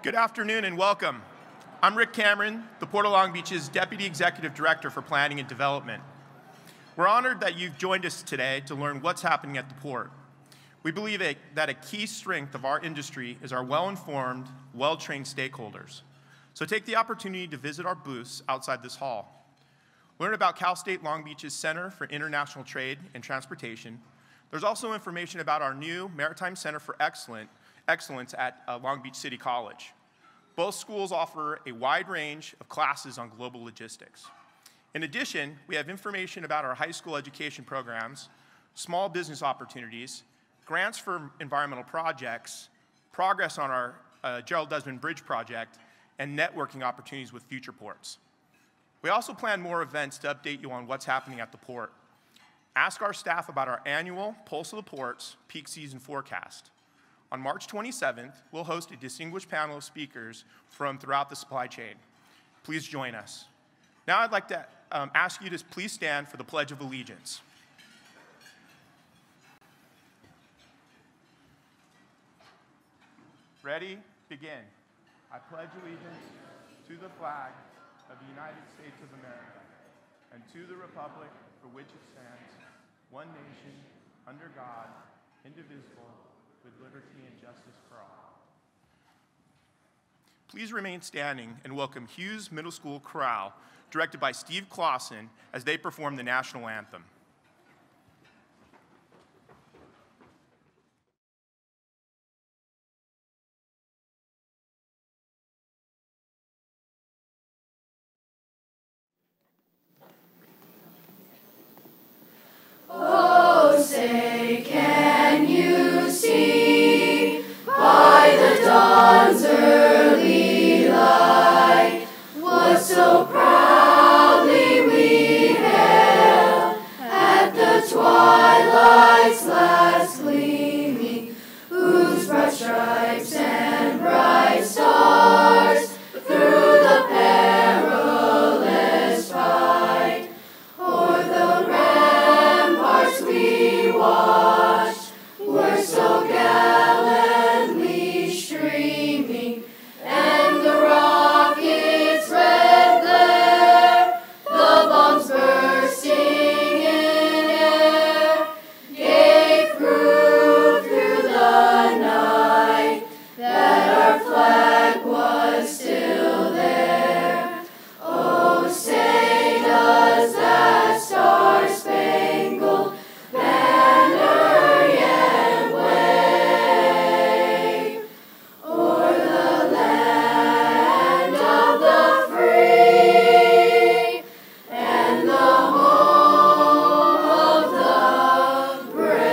Good afternoon and welcome. I'm Rick Cameron, the Port of Long Beach's Deputy Executive Director for Planning and Development. We're honored that you've joined us today to learn what's happening at the port. We believe that a key strength of our industry is our well-informed, well-trained stakeholders. So take the opportunity to visit our booths outside this hall. Learn about Cal State Long Beach's Center for International Trade and Transportation. There's also information about our new Maritime Center for Excellence at Long Beach City College. Both schools offer a wide range of classes on global logistics. In addition, we have information about our high school education programs, small business opportunities, grants for environmental projects, progress on our Gerald Desmond Bridge project, and networking opportunities with future ports. We also plan more events to update you on what's happening at the port. Ask our staff about our annual Pulse of the Ports peak season forecast. On March 27th, we'll host a distinguished panel of speakers from throughout the supply chain. Please join us. Now I'd like to ask you to please stand for the Pledge of Allegiance. Ready? Begin. I pledge allegiance to the flag of the United States of America and to the republic for which it stands, one nation, under God, indivisible, with liberty and justice for all. Please remain standing and welcome Hughes Middle School Chorale, directed by Steve Clausen, as they perform the national anthem. Oh, say, can you see by the dawn's early light what so proudly we hailed at the twilight's last gleaming, whose broad stripes and bright stars through the perilous fight o'er the ramparts we watched were so gallantly streaming, and the rockets' red glare, the bombs bursting in air, gave proof through the night that our flag was still there. Oh, say does that star-spangled banner yet wave o'er the land of the free and the home of the brave?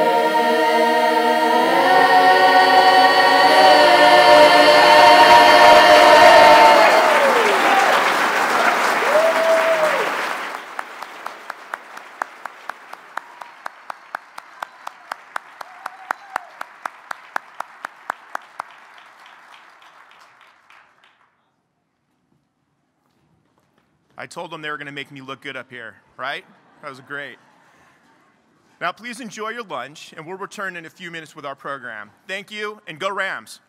I told them they were going to make me look good up here, right? That was great. Now, please enjoy your lunch, and we'll return in a few minutes with our program. Thank you, and go Rams.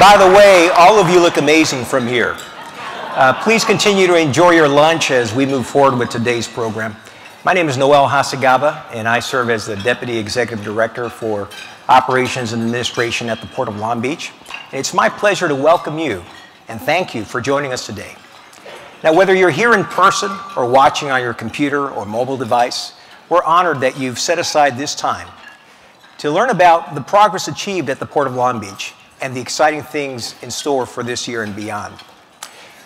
by the way, all of you look amazing from here. Please continue to enjoy your lunch as we move forward with today's program. My name is Noel Hacegaba, and I serve as the Deputy Executive Director for Operations and Administration at the Port of Long Beach. And it's my pleasure to welcome you and thank you for joining us today. Now, whether you're here in person or watching on your computer or mobile device, we're honored that you've set aside this time to learn about the progress achieved at the Port of Long Beach and the exciting things in store for this year and beyond.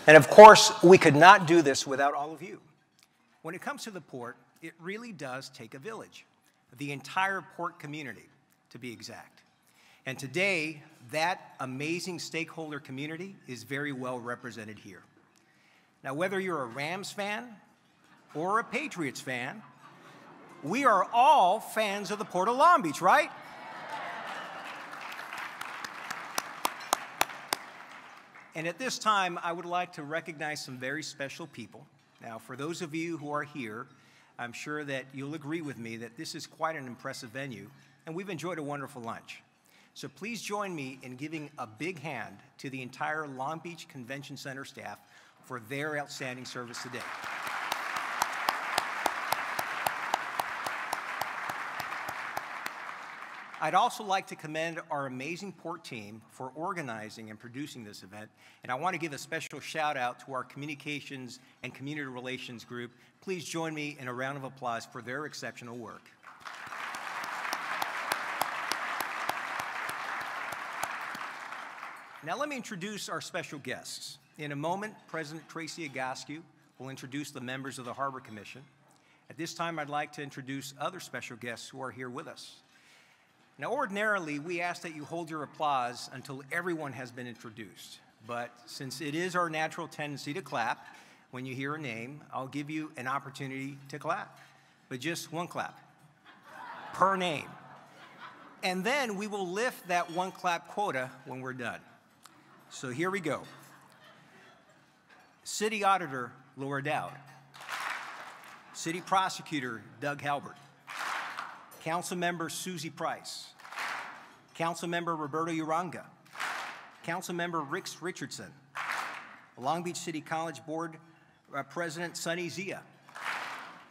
And of course, we could not do this without all of you. When it comes to the port, it really does take a village, the entire port community, to be exact. And today, that amazing stakeholder community is very well represented here. Now, whether you're a Rams fan or a Patriots fan, we are all fans of the Port of Long Beach, right? And at this time, I would like to recognize some very special people. Now, for those of you who are here, I'm sure that you'll agree with me that this is quite an impressive venue, and we've enjoyed a wonderful lunch. So please join me in giving a big hand to the entire Long Beach Convention Center staff for their outstanding service today. I'd also like to commend our amazing port team for organizing and producing this event, and I want to give a special shout out to our communications and community relations group. Please join me in a round of applause for their exceptional work. Now let me introduce our special guests. In a moment, President Tracy Egoscue will introduce the members of the Harbor Commission. At this time, I'd like to introduce other special guests who are here with us. Now, ordinarily, we ask that you hold your applause until everyone has been introduced. But since it is our natural tendency to clap when you hear a name, I'll give you an opportunity to clap, but just one clap per name. And then we will lift that one clap quota when we're done. So here we go. City Auditor Laura Dowd. City Prosecutor Doug Halbert. Councilmember Susie Price. Councilmember Roberto Uranga. Councilmember Rix Richardson. Long Beach City College Board President Sunny Zia.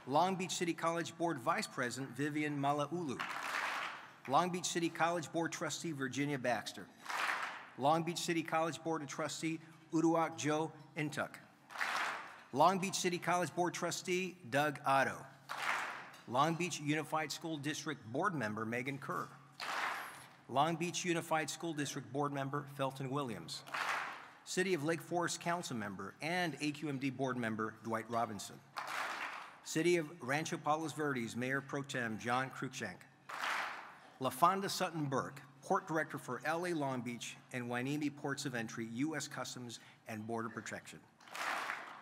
Long Beach City College Board Vice President Vivian Malaulu. Long Beach City College Board Trustee Virginia Baxter. Long Beach City College Board of Trustee Uduak Joe Intuk. Long Beach City College Board Trustee Doug Otto. Long Beach Unified School District Board Member Megan Kerr. Long Beach Unified School District Board Member Felton Williams. City of Lake Forest Council Member and AQMD Board Member Dwight Robinson. City of Rancho Palos Verdes Mayor Pro Tem John Cruikshank. LaFonda Sutton Burke, Port Director for LA Long Beach and Hueneme Ports of Entry, U.S. Customs and Border Protection.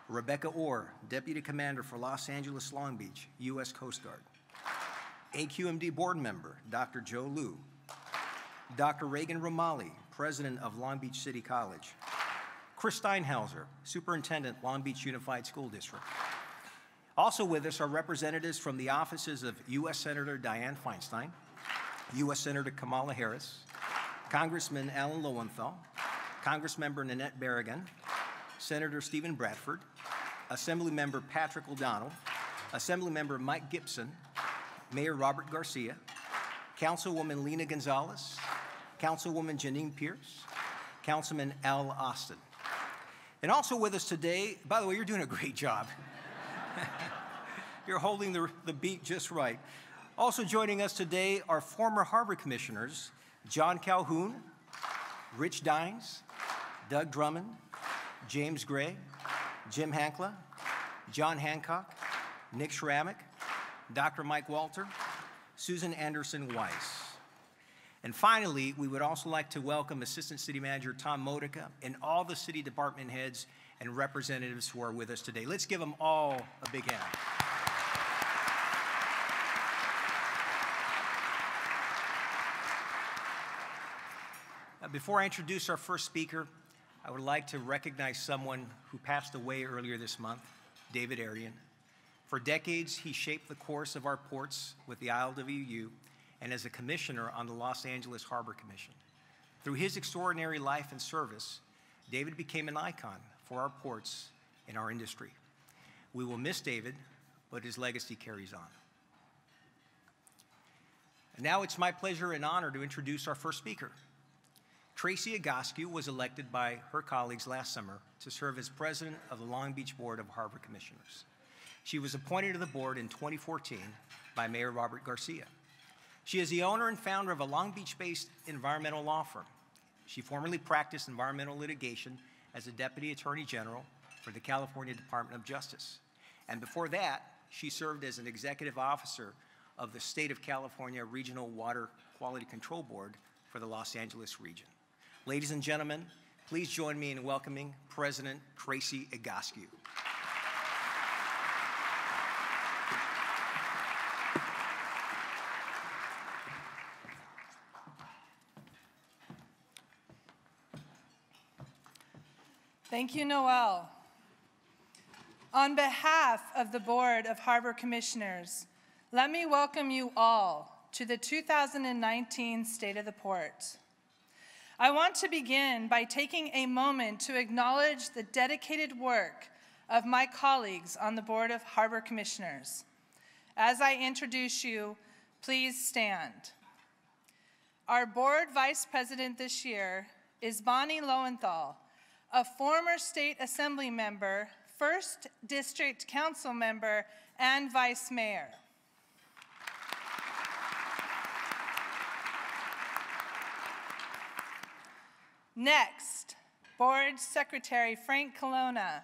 Rebecca Orr, Deputy Commander for Los Angeles Long Beach, U.S. Coast Guard. AQMD Board Member, Dr. Joe Liu. Dr. Reagan Romali, President of Long Beach City College. Chris Steinhauser, Superintendent, Long Beach Unified School District. Also with us are representatives from the offices of U.S. Senator Dianne Feinstein, U.S. Senator Kamala Harris, Congressman Alan Lowenthal, Congressmember Nanette Berrigan, Senator Stephen Bradford, Assemblymember Patrick O'Donnell, Assemblymember Mike Gibson, Mayor Robert Garcia, Councilwoman Lena Gonzalez, Councilwoman Janine Pierce, Councilman Al Austin. And also with us today, by the way, you're doing a great job. You're holding the beat just right. Also joining us today are former Harbor Commissioners John Calhoun, Rich Dines, Doug Drummond, James Gray, Jim Hankla, John Hancock, Nick Schrammick, Dr. Mike Walter, Susan Anderson Weiss. And finally, we would also like to welcome Assistant City Manager Tom Modica and all the city department heads and representatives who are with us today. Let's give them all a big hand. Before I introduce our first speaker, I would like to recognize someone who passed away earlier this month, David Arian. For decades, he shaped the course of our ports with the ILWU and as a commissioner on the Los Angeles Harbor Commission. Through his extraordinary life and service, David became an icon for our ports and our industry. We will miss David, but his legacy carries on. And now it's my pleasure and honor to introduce our first speaker. Tracy Egoscue was elected by her colleagues last summer to serve as president of the Long Beach Board of Harbor Commissioners. She was appointed to the board in 2014 by Mayor Robert Garcia. She is the owner and founder of a Long Beach-based environmental law firm. She formerly practiced environmental litigation as a Deputy Attorney General for the California Department of Justice. And before that, she served as an executive officer of the State of California Regional Water Quality Control Board for the Los Angeles region. Ladies and gentlemen, please join me in welcoming President Tracy Egoscue. Thank you, Noel. On behalf of the Board of Harbor Commissioners, let me welcome you all to the 2019 State of the Port. I want to begin by taking a moment to acknowledge the dedicated work of my colleagues on the Board of Harbor Commissioners. As I introduce you, please stand. Our board vice president this year is Bonnie Lowenthal, a former state assembly member, 1st District Council member, and vice mayor. Next, Board Secretary Frank Colonna,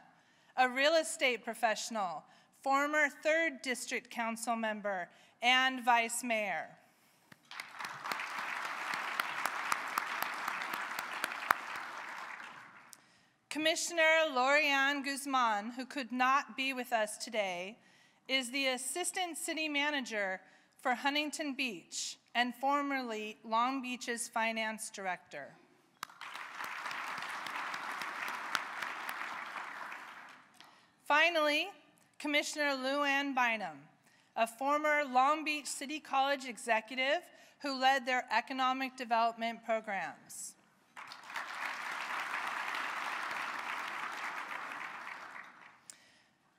a real estate professional, former 3rd District Council member, and vice mayor. Commissioner Lorianne Guzman, who could not be with us today, is the Assistant City Manager for Huntington Beach and formerly Long Beach's Finance Director. Finally, Commissioner Lou Ann Bynum, a former Long Beach City College executive who led their economic development programs.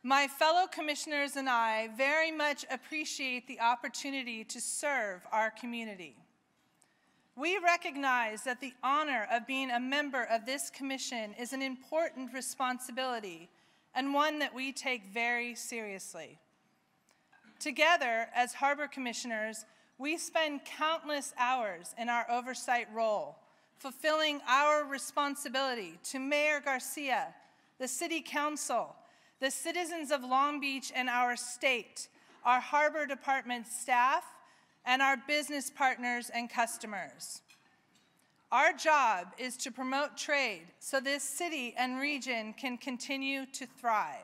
My fellow commissioners and I very much appreciate the opportunity to serve our community. We recognize that the honor of being a member of this commission is an important responsibility and one that we take very seriously. Together, as harbor commissioners, we spend countless hours in our oversight role, fulfilling our responsibility to Mayor Garcia, the City Council, the citizens of Long Beach and our state, our Harbor Department staff, and our business partners and customers. Our job is to promote trade so this city and region can continue to thrive.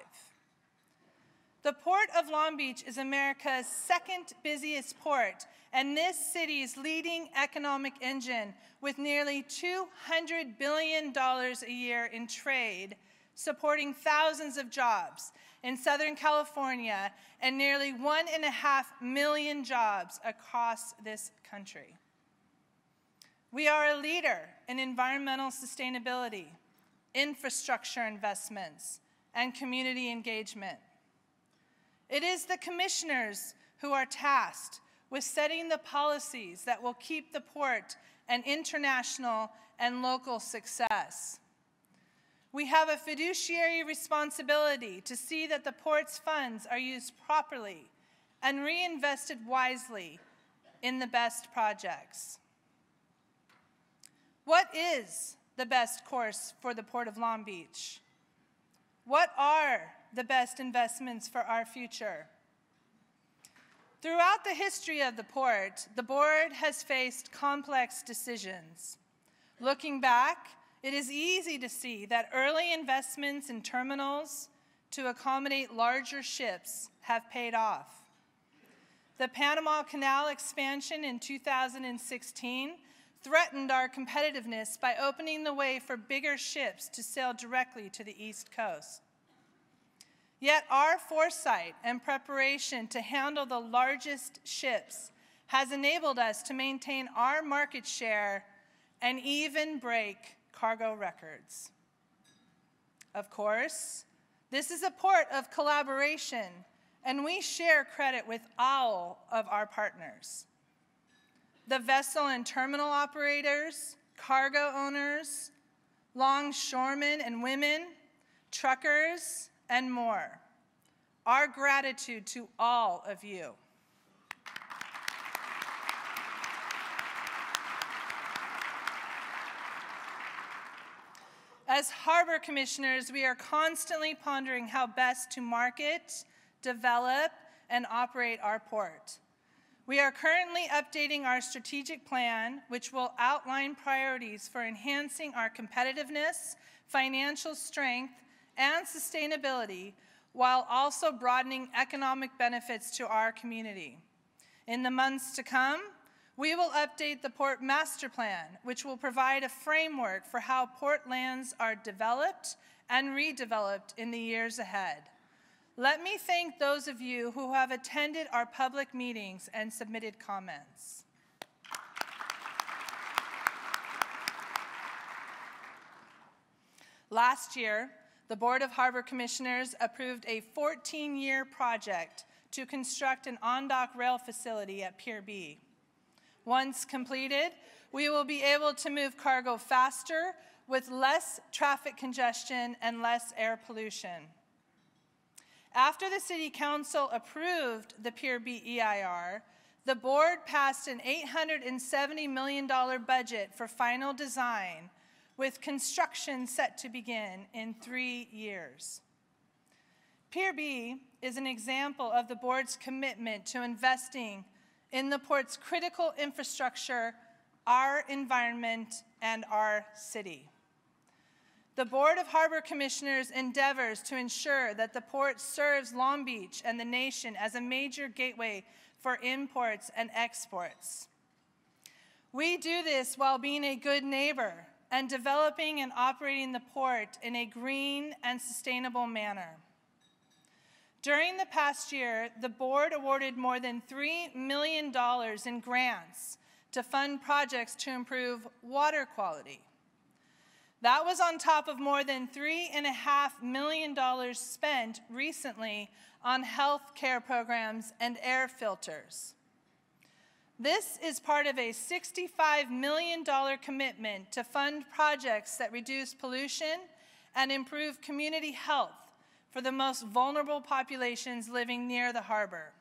The Port of Long Beach is America's 2nd busiest port and this city's leading economic engine with nearly $200 billion a year in trade, supporting thousands of jobs in Southern California and nearly 1.5 million jobs across this country. We are a leader in environmental sustainability, infrastructure investments, and community engagement. It is the commissioners who are tasked with setting the policies that will keep the port an international and local success. We have a fiduciary responsibility to see that the port's funds are used properly and reinvested wisely in the best projects. What is the best course for the Port of Long Beach? What are the best investments for our future? Throughout the history of the port, the board has faced complex decisions. Looking back, it is easy to see that early investments in terminals to accommodate larger ships have paid off. The Panama Canal expansion in 2016 threatened our competitiveness by opening the way for bigger ships to sail directly to the East Coast. Yet our foresight and preparation to handle the largest ships has enabled us to maintain our market share and even break cargo records. Of course, this is a port of collaboration, and we share credit with all of our partners. The vessel and terminal operators, cargo owners, longshoremen and women, truckers, and more. Our gratitude to all of you. As harbor commissioners, we are constantly pondering how best to market, develop, and operate our port. We are currently updating our strategic plan, which will outline priorities for enhancing our competitiveness, financial strength, and sustainability, while also broadening economic benefits to our community. In the months to come, we will update the Port Master Plan, which will provide a framework for how port lands are developed and redeveloped in the years ahead. Let me thank those of you who have attended our public meetings and submitted comments. Last year, the Board of Harbor Commissioners approved a 14-year project to construct an on-dock rail facility at Pier B. Once completed, we will be able to move cargo faster with less traffic congestion and less air pollution. After the City Council approved the Pier B EIR, the board passed an $870 million budget for final design, with construction set to begin in 3 years. Pier B is an example of the board's commitment to investing in the port's critical infrastructure, our environment, and our city. The Board of Harbor Commissioners endeavors to ensure that the port serves Long Beach and the nation as a major gateway for imports and exports. We do this while being a good neighbor and developing and operating the port in a green and sustainable manner. During the past year, the board awarded more than $3 million in grants to fund projects to improve water quality. That was on top of more than $3.5 million spent recently on health care programs and air filters. This is part of a $65 million commitment to fund projects that reduce pollution and improve community health for the most vulnerable populations living near the harbor.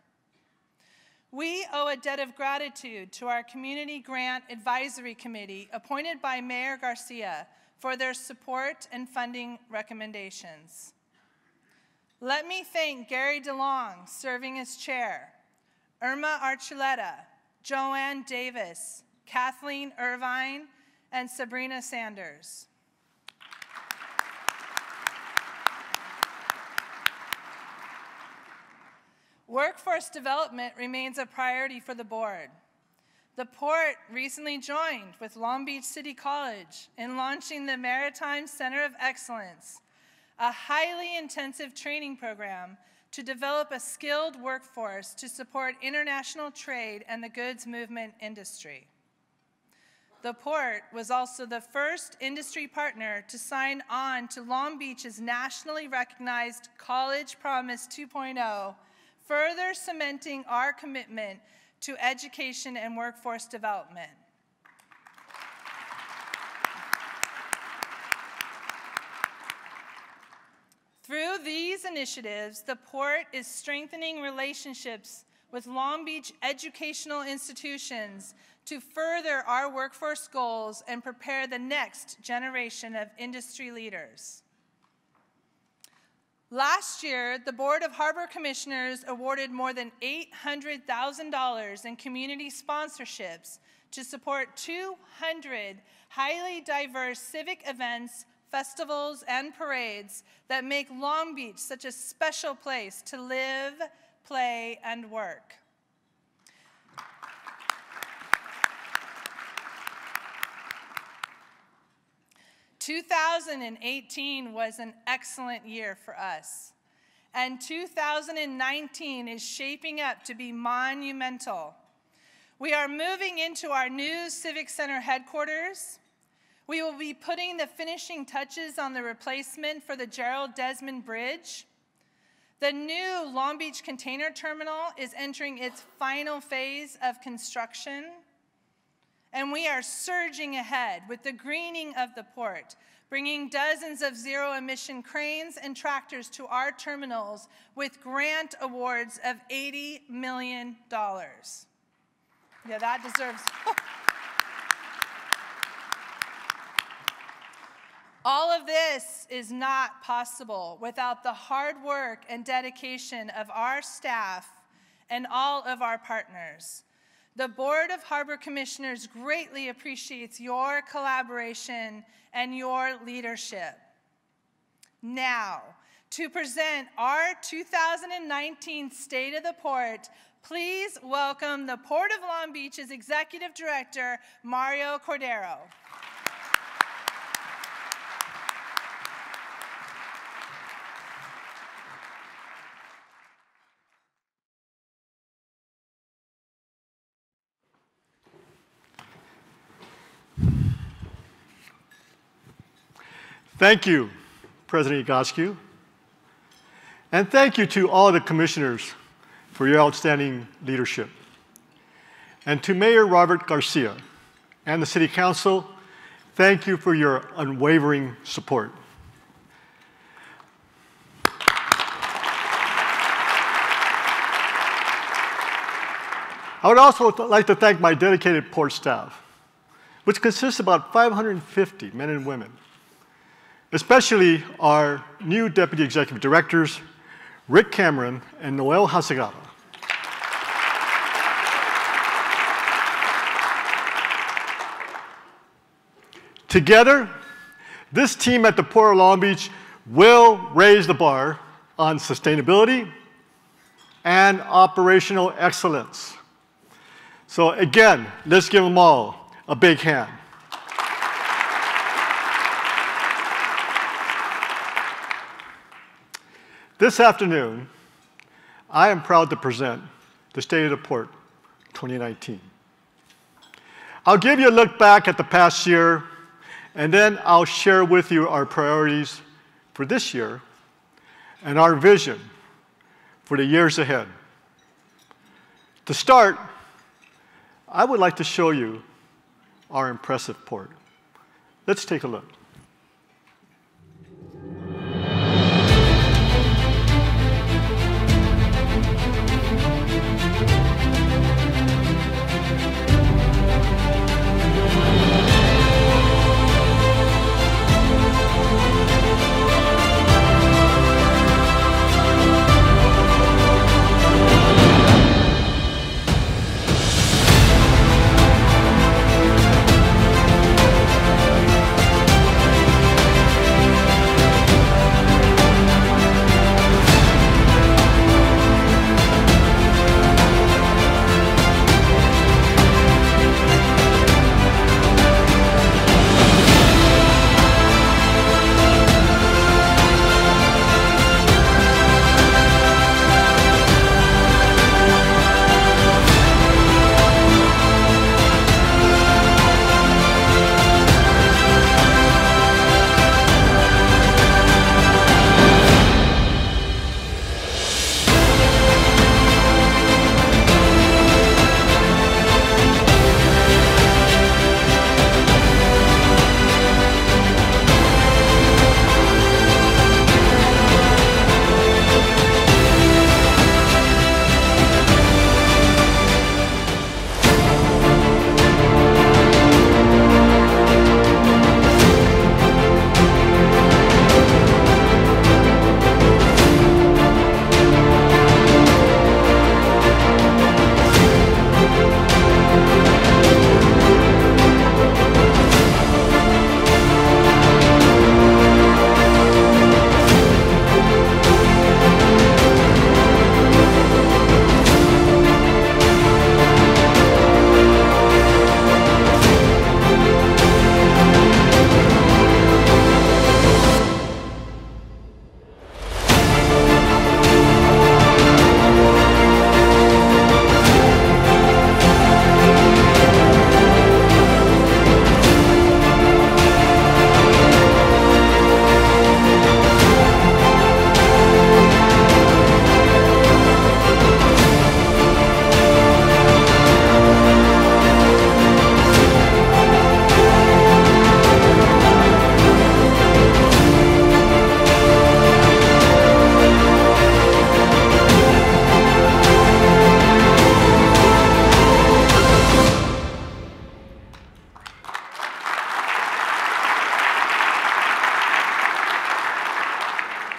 We owe a debt of gratitude to our Community Grant Advisory Committee, appointed by Mayor Garcia, for their support and funding recommendations. Let me thank Gary DeLong, serving as chair, Irma Archuleta, Joanne Davis, Kathleen Irvine, and Sabrina Sanders. Workforce development remains a priority for the board. The port recently joined with Long Beach City College in launching the Maritime Center of Excellence, a highly intensive training program to develop a skilled workforce to support international trade and the goods movement industry. The port was also the first industry partner to sign on to Long Beach's nationally recognized College Promise 2.0, further cementing our commitment to education and workforce development. Through these initiatives, the port is strengthening relationships with Long Beach educational institutions to further our workforce goals and prepare the next generation of industry leaders. Last year, the Board of Harbor Commissioners awarded more than $800,000 in community sponsorships to support 200 highly diverse civic events, festivals, and parades that make Long Beach such a special place to live, play, and work. "2018 was an excellent year for us, and 2019 is shaping up to be monumental. We are moving into our new Civic Center headquarters, We will be putting the finishing touches on the replacement for the Gerald Desmond Bridge. The new Long Beach Container Terminal is entering its final phase of construction. And we are surging ahead with the greening of the port, bringing dozens of zero-emission cranes and tractors to our terminals with grant awards of $80 million. Yeah, that deserves... All of this is not possible without the hard work and dedication of our staff and all of our partners. The Board of Harbor Commissioners greatly appreciates your collaboration and your leadership. Now, to present our 2019 State of the Port, please welcome the Port of Long Beach's Executive Director, Mario Cordero. Thank you, President Egoscue. And thank you to all the commissioners for your outstanding leadership. And to Mayor Robert Garcia and the City Council, thank you for your unwavering support. I would also like to thank my dedicated port staff, which consists of about 550 men and women, especially our new Deputy Executive Directors, Rick Cameron and Noel Hacegaba. Together, this team at the Port of Long Beach will raise the bar on sustainability and operational excellence. So again, let's give them all a big hand. This afternoon, I am proud to present the State of the Port 2019. I'll give you a look back at the past year, and then I'll share with you our priorities for this year and our vision for the years ahead. To start, I would like to show you our impressive port. Let's take a look.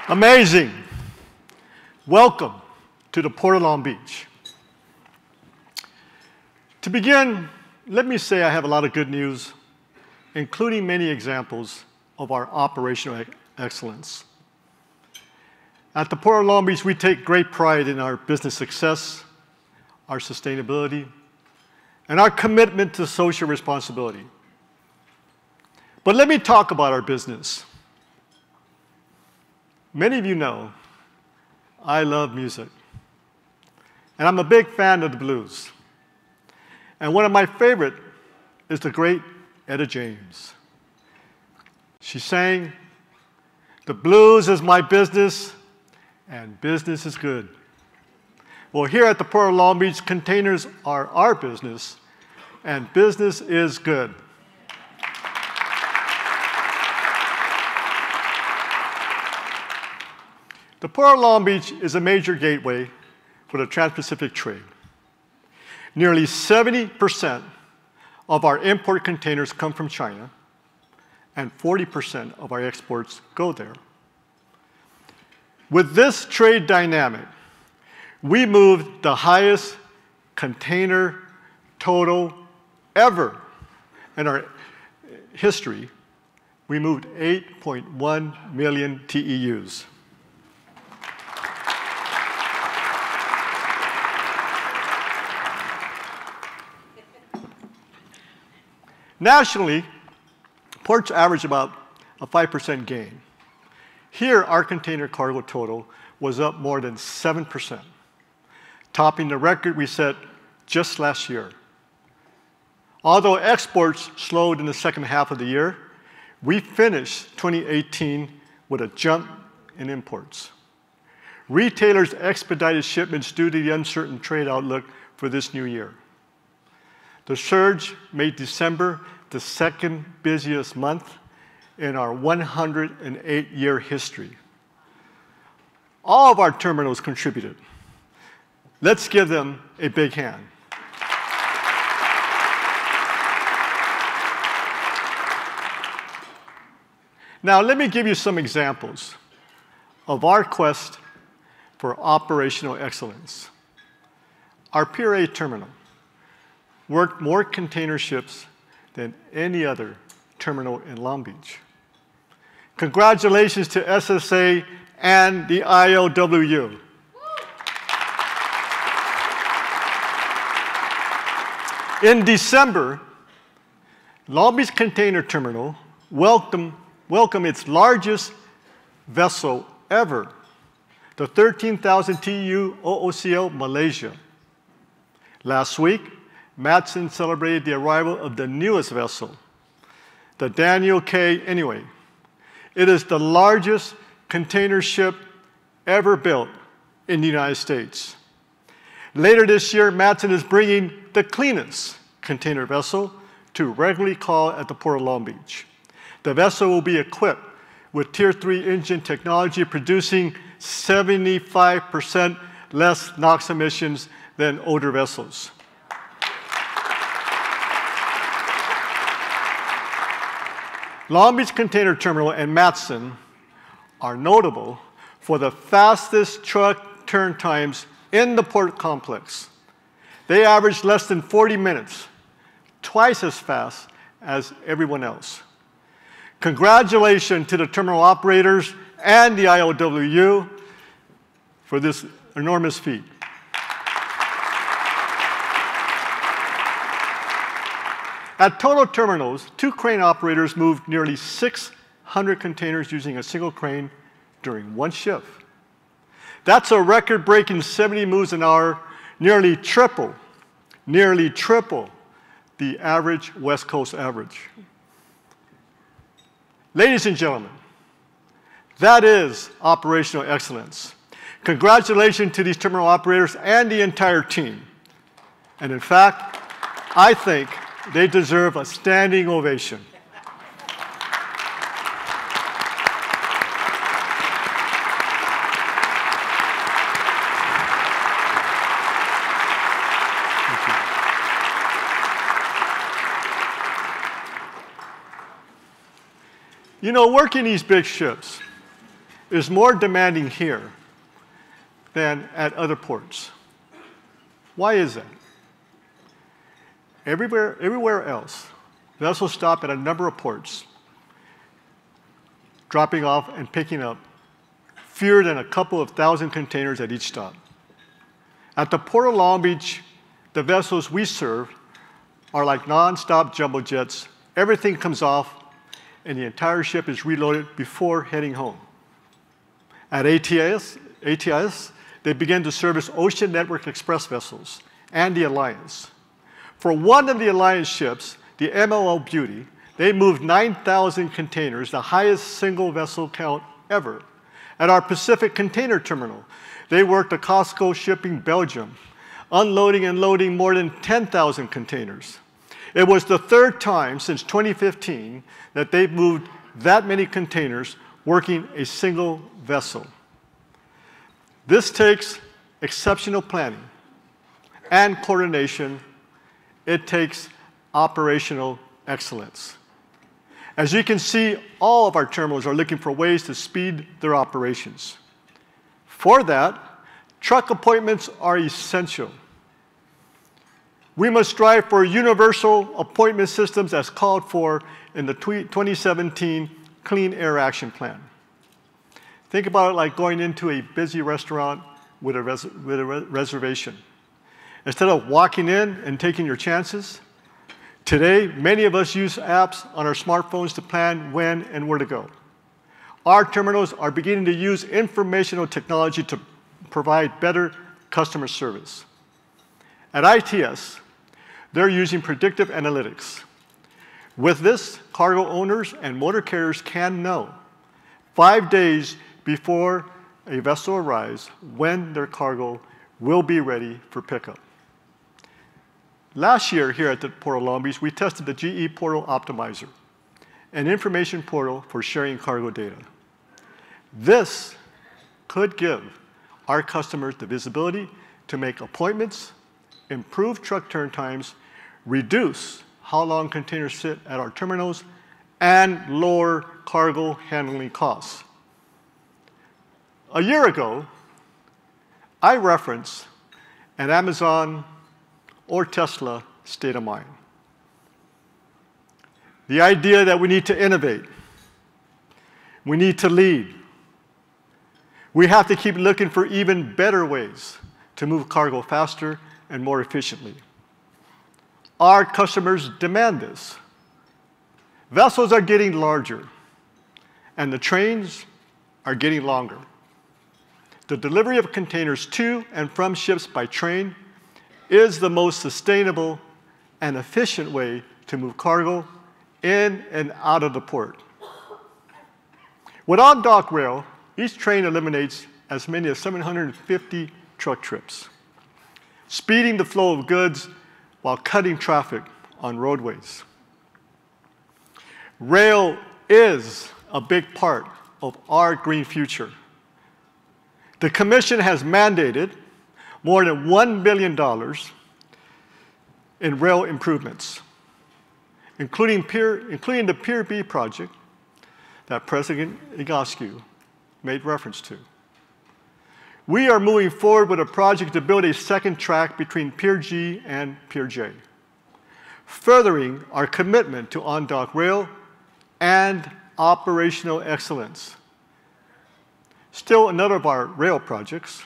Amazing. Welcome to the Port of Long Beach. To begin, let me say I have a lot of good news, including many examples of our operational excellence. At the Port of Long Beach, we take great pride in our business success, our sustainability, and our commitment to social responsibility. But let me talk about our business. Many of you know I love music, and I'm a big fan of the blues. And one of my favorite is the great Etta James. She sang, "The blues is my business, and business is good." Well, here at the Port of Long Beach, containers are our business, and business is good. The Port of Long Beach is a major gateway for the Trans-Pacific trade. Nearly 70% of our import containers come from China, and 40% of our exports go there. With this trade dynamic, we moved the highest container total ever in our history. We moved 8.1 million TEUs. Nationally, ports average about a 5% gain. Here, our container cargo total was up more than 7%, topping the record we set just last year. Although exports slowed in the second half of the year, we finished 2018 with a jump in imports. Retailers expedited shipments due to the uncertain trade outlook for this new year. The surge made December the second busiest month in our 108-year history. All of our terminals contributed. Let's give them a big hand. Now, let me give you some examples of our quest for operational excellence. Our Pier A terminal worked more container ships than any other terminal in Long Beach. Congratulations to SSA and the ILWU. In December, Long Beach Container Terminal welcomed its largest vessel ever, the 13,000 TEU OOCL Malaysia. Last week, Matson celebrated the arrival of the newest vessel, the Daniel K. Anyway. It is the largest container ship ever built in the United States. Later this year, Matson is bringing the cleanest container vessel to regularly call at the Port of Long Beach. The vessel will be equipped with Tier 3 engine technology, producing 75% less NOx emissions than older vessels. Long Beach Container Terminal and Matson are notable for the fastest truck turn times in the port complex. They average less than 40 minutes, twice as fast as everyone else. Congratulations to the terminal operators and the ILWU for this enormous feat. At Total Terminals, 2 crane operators moved nearly 600 containers using a single crane during one shift. That's a record-breaking 70 moves an hour, nearly triple the average West Coast average. Ladies and gentlemen, that is operational excellence. Congratulations to these terminal operators and the entire team. And in fact, I think they deserve a standing ovation. You know, working these big ships is more demanding here than at other ports. Why is that? Everywhere else, vessels stop at a number of ports, dropping off and picking up fewer than a couple of thousand containers at each stop. At the Port of Long Beach, the vessels we serve are like non-stop jumbo jets. Everything comes off, and the entire ship is reloaded before heading home. At ATS, they begin to service Ocean Network Express vessels and the Alliance. For one of the Alliance ships, the MLO Beauty, they moved 9,000 containers, the highest single vessel count ever. At our Pacific Container Terminal, they worked a Costco shipping Belgium, unloading and loading more than 10,000 containers. It was the third time since 2015 that they've moved that many containers working a single vessel. This takes exceptional planning and coordination. It takes operational excellence. As you can see, all of our terminals are looking for ways to speed their operations. For that, truck appointments are essential. We must strive for universal appointment systems as called for in the 2017 Clean Air Action Plan. Think about it like going into a busy restaurant with a reservation. Instead of walking in and taking your chances, today, many of us use apps on our smartphones to plan when and where to go. Our terminals are beginning to use informational technology to provide better customer service. At ITS, they're using predictive analytics. With this, cargo owners and motor carriers can know 5 days before a vessel arrives when their cargo will be ready for pickup. Last year here at the Port of Long Beach, we tested the GE Portal Optimizer, an information portal for sharing cargo data. This could give our customers the visibility to make appointments, improve truck turn times, reduce how long containers sit at our terminals, and lower cargo handling costs. A year ago, I referenced an Amazon or Tesla state of mind. The idea that we need to innovate, we need to lead. We have to keep looking for even better ways to move cargo faster and more efficiently. Our customers demand this. Vessels are getting larger, and the trains are getting longer. The delivery of containers to and from ships by train is the most sustainable and efficient way to move cargo in and out of the port. With on-dock rail, each train eliminates as many as 750 truck trips, speeding the flow of goods while cutting traffic on roadways. Rail is a big part of our green future. The Commission has mandated more than $1 billion in rail improvements, including the Pier B project that President Egoscue made reference to. We are moving forward with a project to build a second track between Pier G and Pier J, furthering our commitment to on-dock rail and operational excellence. Still, another of our rail projects,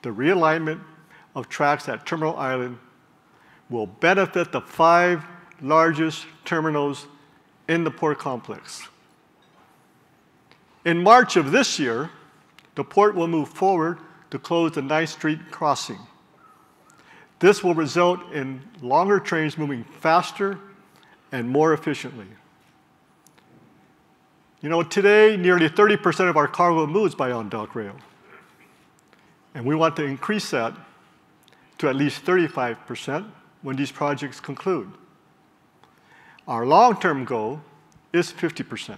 the realignment of tracks at Terminal Island, will benefit the 5 largest terminals in the port complex. In March of this year, the port will move forward to close the 9th Street crossing. This will result in longer trains moving faster and more efficiently. You know, today, nearly 30% of our cargo moves by on-dock rail. And we want to increase that to at least 35% when these projects conclude. Our long-term goal is 50%.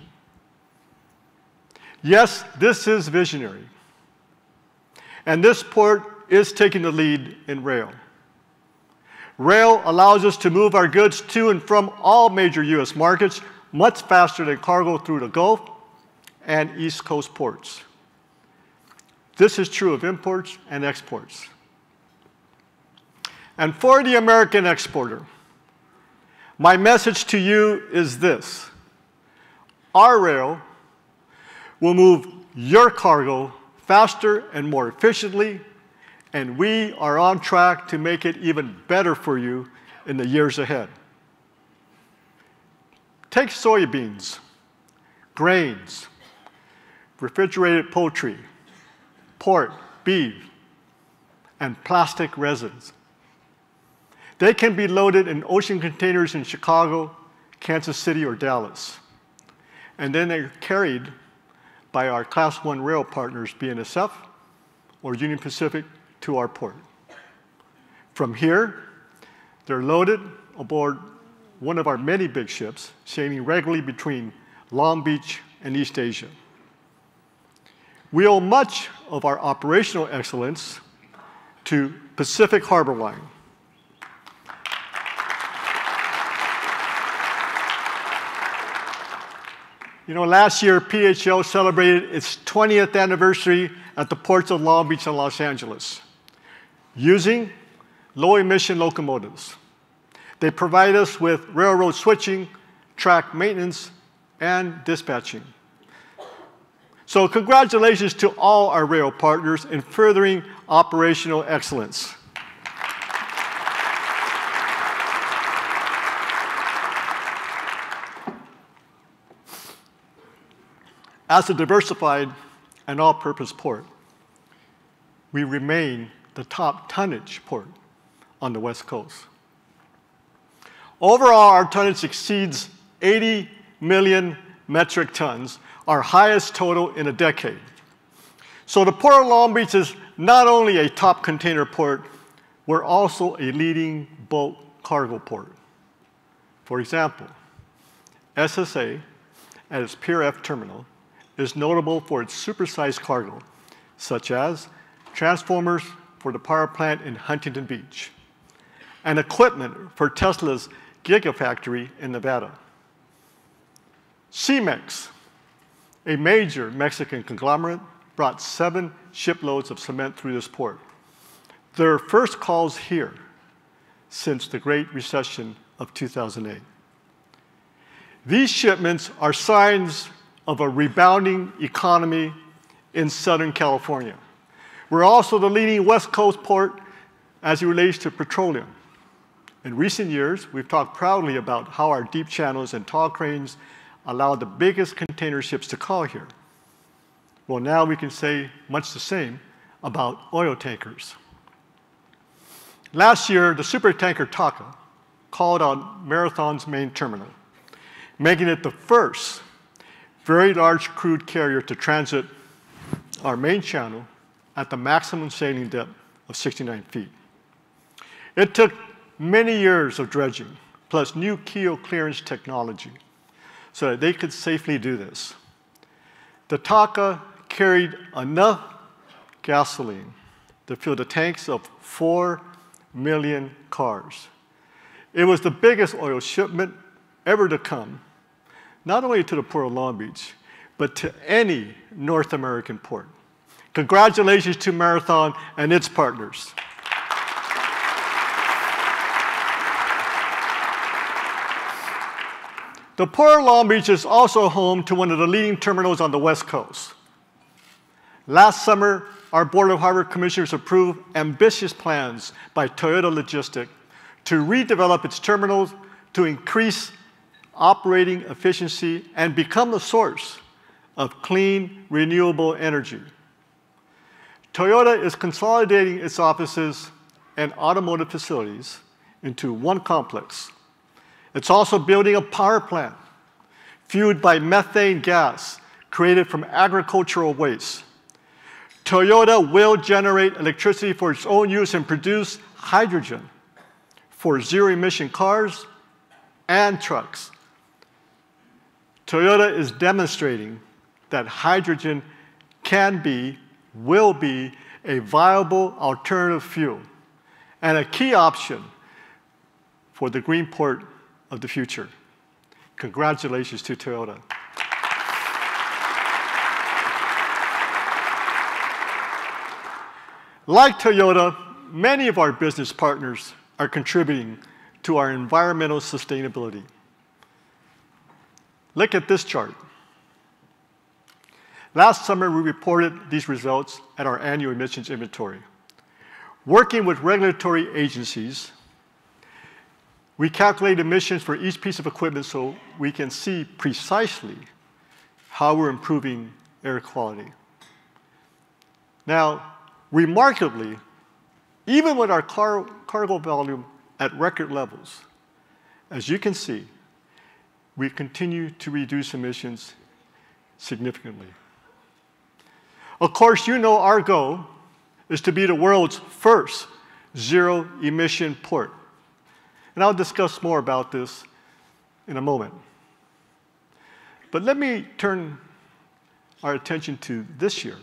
Yes, this is visionary. And this port is taking the lead in rail. Rail allows us to move our goods to and from all major U.S. markets much faster than cargo through the Gulf and East Coast ports. This is true of imports and exports. And for the American exporter, my message to you is this. Our rail will move your cargo faster and more efficiently, and we are on track to make it even better for you in the years ahead. Take soybeans, grains, refrigerated poultry, pork, beef, and plastic resins. They can be loaded in ocean containers in Chicago, Kansas City, or Dallas. And then they're carried by our Class I rail partners, BNSF or Union Pacific, to our port. From here, they're loaded aboard one of our many big ships sailing regularly between Long Beach and East Asia. We owe much of our operational excellence to Pacific Harbor Line. You know, last year, PHL celebrated its 20th anniversary at the ports of Long Beach and Los Angeles, using low-emission locomotives. They provide us with railroad switching, track maintenance, and dispatching. So congratulations to all our rail partners in furthering operational excellence. As a diversified and all-purpose port, we remain the top tonnage port on the West Coast. Overall, our tonnage exceeds 80 million metric tons, our highest total in a decade. So the Port of Long Beach is not only a top container port, we're also a leading bulk cargo port. For example, SSA at its Pier F terminal is notable for its supersized cargo, such as transformers for the power plant in Huntington Beach, and equipment for Tesla's Gigafactory in Nevada. Cemex, a major Mexican conglomerate, brought 7 shiploads of cement through this port, their first calls here since the Great Recession of 2008. These shipments are signs of a rebounding economy in Southern California. We're also the leading West Coast port as it relates to petroleum. In recent years, we've talked proudly about how our deep channels and tall cranes allow the biggest container ships to call here. Well, now we can say much the same about oil tankers. Last year, the supertanker Taka called on Marathon's main terminal, making it the first very large crude carrier to transit our main channel at the maximum sailing depth of 69 feet. It took many years of dredging, plus new keel clearance technology, so that they could safely do this. The Taka carried enough gasoline to fill the tanks of 4 million cars. It was the biggest oil shipment ever to come, not only to the Port of Long Beach, but to any North American port. Congratulations to Marathon and its partners. The Port of Long Beach is also home to one of the leading terminals on the West Coast. Last summer, our Board of Harbor Commissioners approved ambitious plans by Toyota Logistics to redevelop its terminals to increase operating efficiency and become the source of clean, renewable energy. Toyota is consolidating its offices and automotive facilities into one complex. It's also building a power plant fueled by methane gas created from agricultural waste. Toyota will generate electricity for its own use and produce hydrogen for zero-emission cars and trucks. Toyota is demonstrating that hydrogen can be, will be, a viable alternative fuel and a key option for the green port of the future. Congratulations to Toyota. Like Toyota, many of our business partners are contributing to our environmental sustainability. Look at this chart. Last summer, we reported these results at our annual emissions inventory. Working with regulatory agencies, we calculate emissions for each piece of equipment so we can see precisely how we're improving air quality. Now, remarkably, even with our cargo volume at record levels, as you can see, we continue to reduce emissions significantly. Of course, you know our goal is to be the world's first zero-emission port. And I'll discuss more about this in a moment. But let me turn our attention to this year.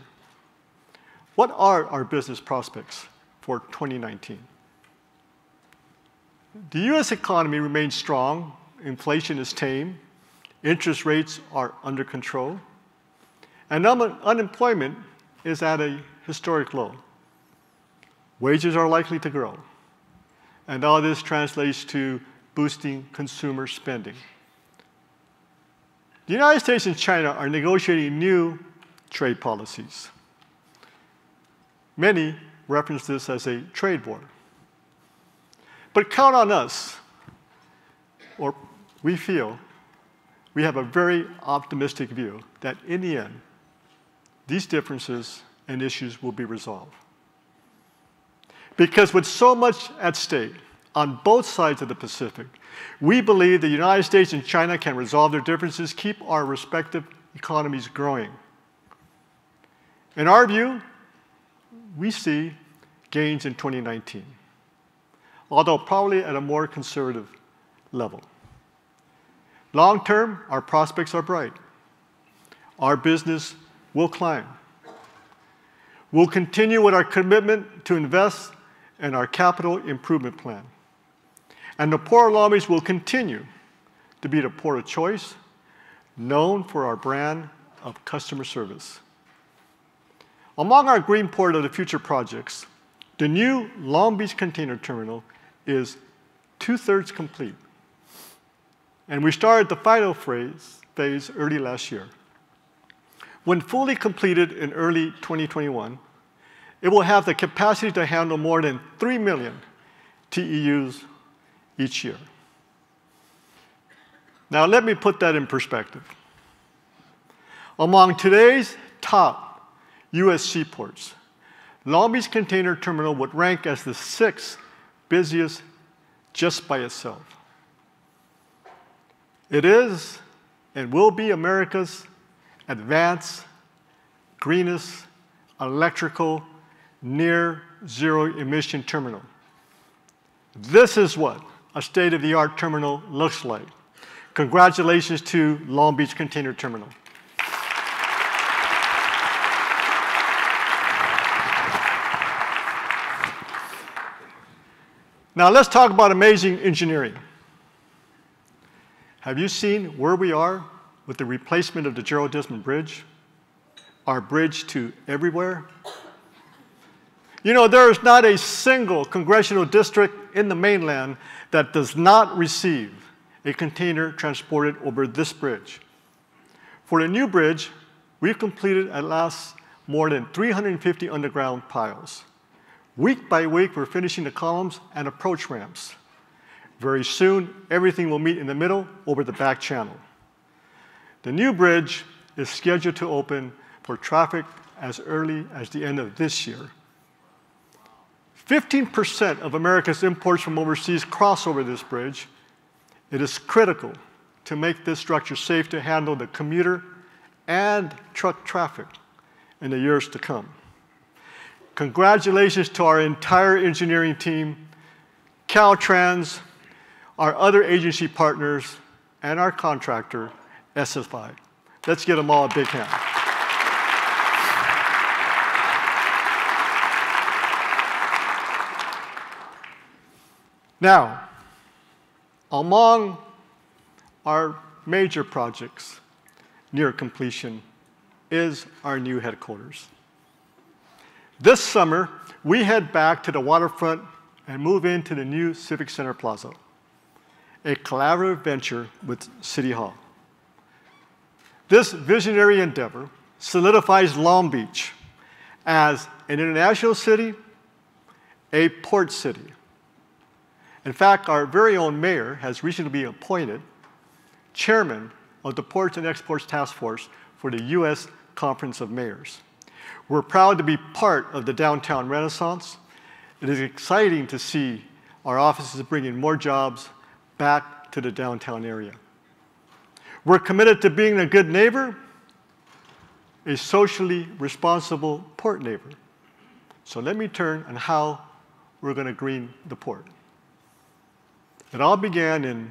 What are our business prospects for 2019? The US economy remains strong, inflation is tame, interest rates are under control, and unemployment is at a historic low. Wages are likely to grow, and all this translates to boosting consumer spending. The United States and China are negotiating new trade policies. Many reference this as a trade war. But count on us, or we feel, we have a very optimistic view that in the end, these differences and issues will be resolved. Because with so much at stake on both sides of the Pacific, we believe the United States and China can resolve their differences, keep our respective economies growing. In our view, we see gains in 2019, although probably at a more conservative level. Long term, our prospects are bright. Our business will climb. We'll continue with our commitment to invest in our capital improvement plan. And the Port of Long Beach will continue to be the port of choice, known for our brand of customer service. Among our Green Port of the Future projects, the new Long Beach Container Terminal is 2/3 complete. And we started the final phase early last year. When fully completed in early 2021, it will have the capacity to handle more than 3 million TEUs each year. Now let me put that in perspective. Among today's top US seaports, Long Beach Container Terminal would rank as the 6th busiest just by itself. It is and will be America's advanced, greenest, electrical, near zero emission terminal. This is what a state-of-the-art terminal looks like. Congratulations to Long Beach Container Terminal. Now let's talk about amazing engineering. Have you seen where we are with the replacement of the Gerald Disman Bridge? Our bridge to everywhere? You know, there is not a single congressional district in the mainland that does not receive a container transported over this bridge. For the new bridge, we've completed at last more than 350 underground piles. Week by week, we're finishing the columns and approach ramps. Very soon, everything will meet in the middle over the back channel. The new bridge is scheduled to open for traffic as early as the end of this year. 15% of America's imports from overseas cross over this bridge. It is critical to make this structure safe to handle the commuter and truck traffic in the years to come. Congratulations to our entire engineering team, Caltrans, our other agency partners, and our contractor, SFI. Let's give them all a big hand. Now, among our major projects near completion is our new headquarters. This summer, we head back to the waterfront and move into the new Civic Center Plaza, a collaborative venture with City Hall. This visionary endeavor solidifies Long Beach as an international city, a port city. In fact, our very own mayor has recently been appointed chairman of the Ports and Exports Task Force for the U.S. Conference of Mayors. We're proud to be part of the downtown renaissance. It is exciting to see our offices bringing more jobs back to the downtown area. We're committed to being a good neighbor, a socially responsible port neighbor. So let me turn on how we're going to green the port. It all began in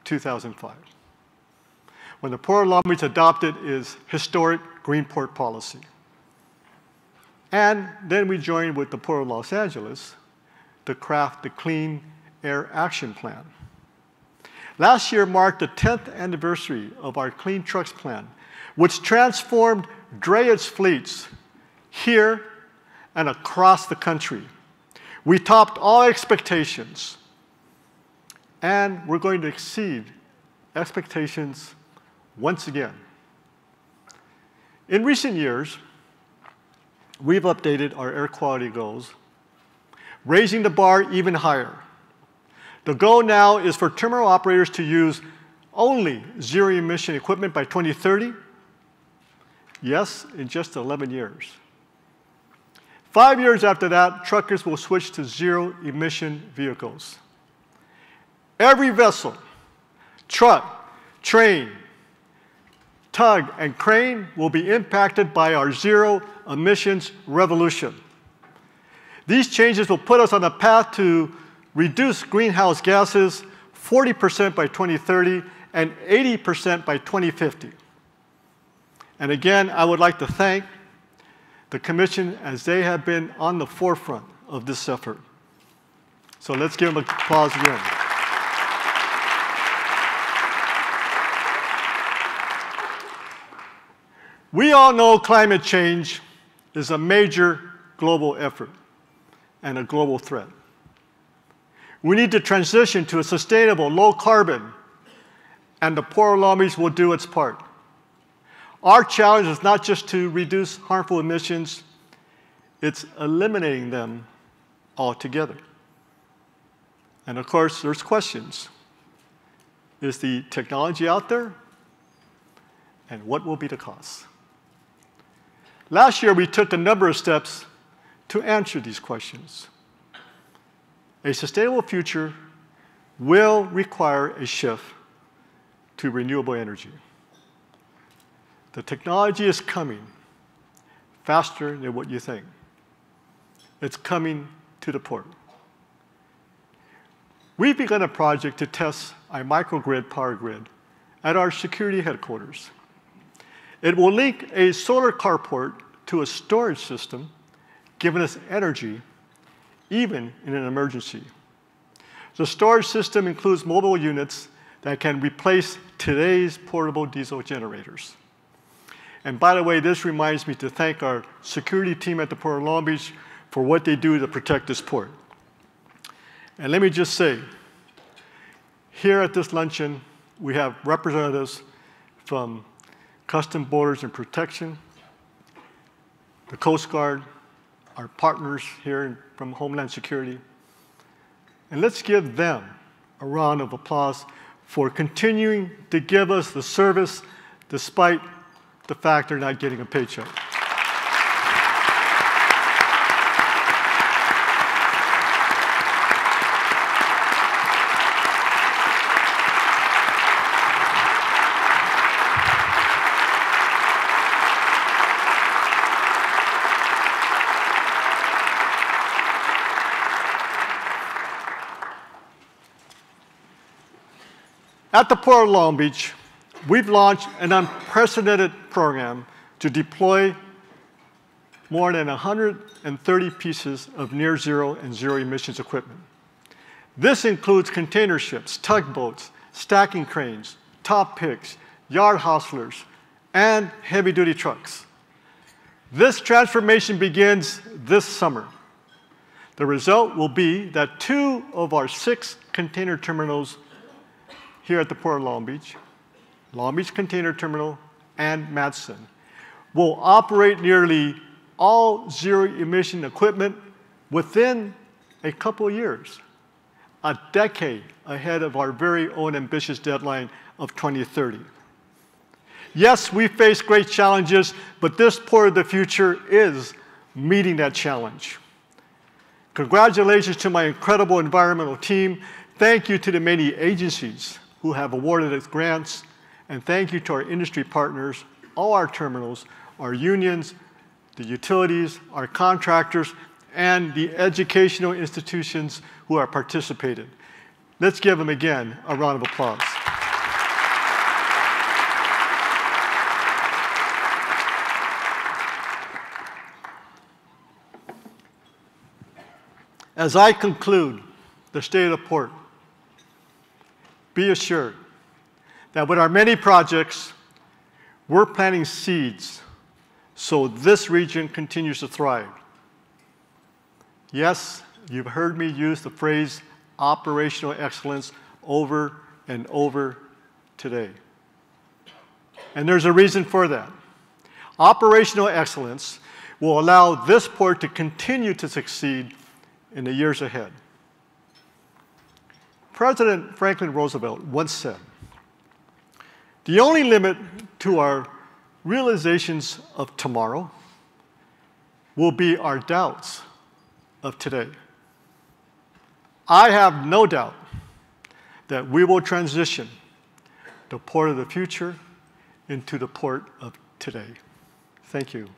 2005, when the Port of Long Beach adopted its historic green port policy. And then we joined with the Port of Los Angeles to craft the Clean Air Action Plan. Last year marked the 10th anniversary of our Clean Trucks Plan, which transformed drayage fleets here and across the country. We topped all expectations, and we're going to exceed expectations once again. In recent years, we've updated our air quality goals, raising the bar even higher. The goal now is for terminal operators to use only zero-emission equipment by 2030. Yes, in just 11 years. 5 years after that, truckers will switch to zero-emission vehicles. Every vessel, truck, train, tug, and crane will be impacted by our zero-emissions revolution. These changes will put us on a path to reduce greenhouse gases 40% by 2030 and 80% by 2050. And again, I would like to thank the Commission as they have been on the forefront of this effort. So let's give them applause again. We all know climate change is a major global effort and a global threat. We need to transition to a sustainable, low carbon, and the Port of Long Beach will do its part. Our challenge is not just to reduce harmful emissions, it's eliminating them altogether. And of course, there's questions. Is the technology out there? And what will be the cost? Last year, we took a number of steps to answer these questions. A sustainable future will require a shift to renewable energy. The technology is coming faster than what you think. It's coming to the port. We've begun a project to test a microgrid power grid at our security headquarters. It will link a solar carport to a storage system, giving us energy even in an emergency. The storage system includes mobile units that can replace today's portable diesel generators. And by the way, this reminds me to thank our security team at the Port of Long Beach for what they do to protect this port. And let me just say, here at this luncheon, we have representatives from Customs, Borders, and Protection, the Coast Guard, our partners here from Homeland Security. And let's give them a round of applause for continuing to give us the service despite the fact they're not getting a paycheck. At the Port of Long Beach, we've launched an unprecedented program to deploy more than 130 pieces of near zero and zero emissions equipment. This includes container ships, tugboats, stacking cranes, top picks, yard hostlers, and heavy-duty trucks. This transformation begins this summer. The result will be that 2 of our 6 container terminals here at the Port of Long Beach Container Terminal and Matson, will operate nearly all zero-emission equipment within a couple of years, a decade ahead of our very own ambitious deadline of 2030. Yes, we face great challenges, but this Port of the Future is meeting that challenge. Congratulations to my incredible environmental team. Thank you to the many agencies who have awarded us grants, and thank you to our industry partners, all our terminals, our unions, the utilities, our contractors, and the educational institutions who have participated. Let's give them again a round of applause. As I conclude the state of the port, be assured that with our many projects, we're planting seeds so this region continues to thrive. Yes, you've heard me use the phrase operational excellence over and over today. And there's a reason for that. Operational excellence will allow this port to continue to succeed in the years ahead. President Franklin Roosevelt once said, "The only limit to our realizations of tomorrow will be our doubts of today." I have no doubt that we will transition the port of the future into the port of today. Thank you.